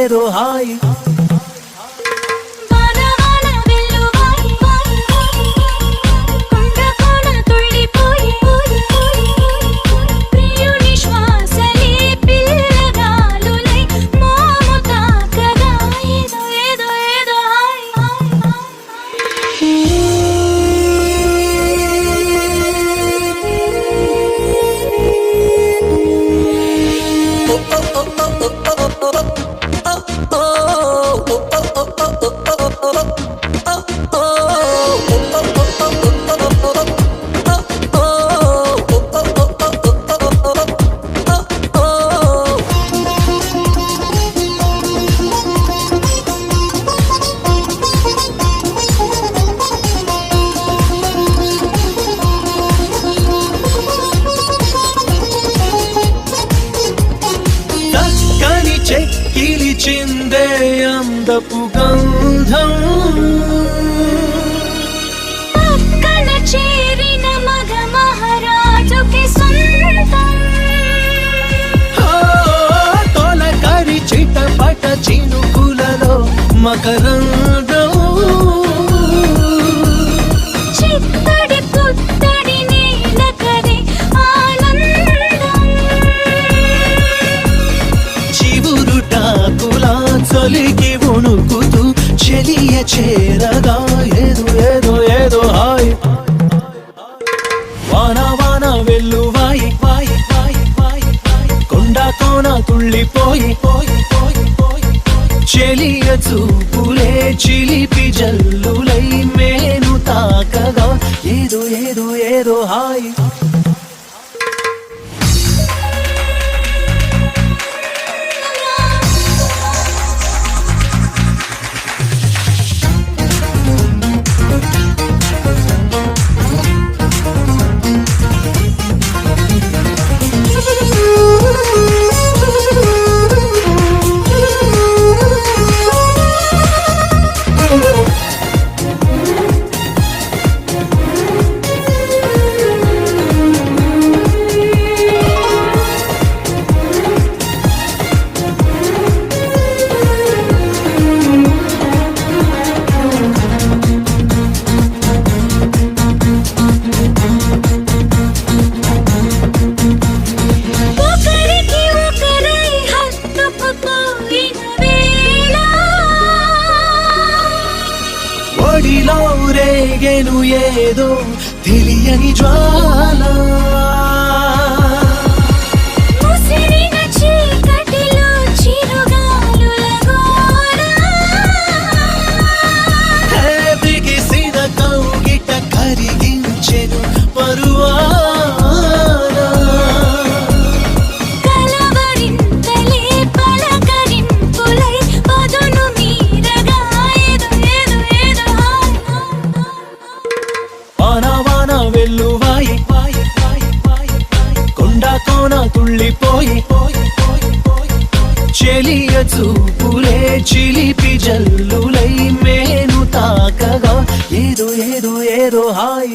ఏదో హాయి చెక్కిలిచిందే అందపు గంధం పక్కన చేరిన మగ మహారాజుకి సొంతం తొలకరి చిటపట చినుకులలో మకరందం చిత్తడి పుత్తడి నీలకరి ఆనందం చివురుటాకులా చలికి వణుకుతూ చెలియ చేరగా ఏదో ఏదో ఏదో హాయ్ వాన వాన వెల్లువాయి వాయి వాయి వాయి కొండ కోన తుళ్ళిపోయి పోయి పోయి పోయి చెలియ చూపులే చిలిపి జల్లులై మేను తాకగా ఏదో ఏదో ఏదో హాయ్ ఒడిలో రేగెను ఏదో తెలియని జ్వాల ముసిరిన చీకటిలో చిరుగాలుల గోల బిగిసిన కౌగిట కరిగించెను పరువాన కలవరింతలే పలకరింపులై పదును మీరగా ఏదో ఏదో ఏదో వాన వాన వెల్లువాయి వాయి వాయి వాయి కొండ కోన తుళ్ళిపోయి పోయి పోయి పోయి చెలియ చూపులే చిలిపి జల్లులై మేను తాకగా ఏదో ఏదో ఏదో హాయ్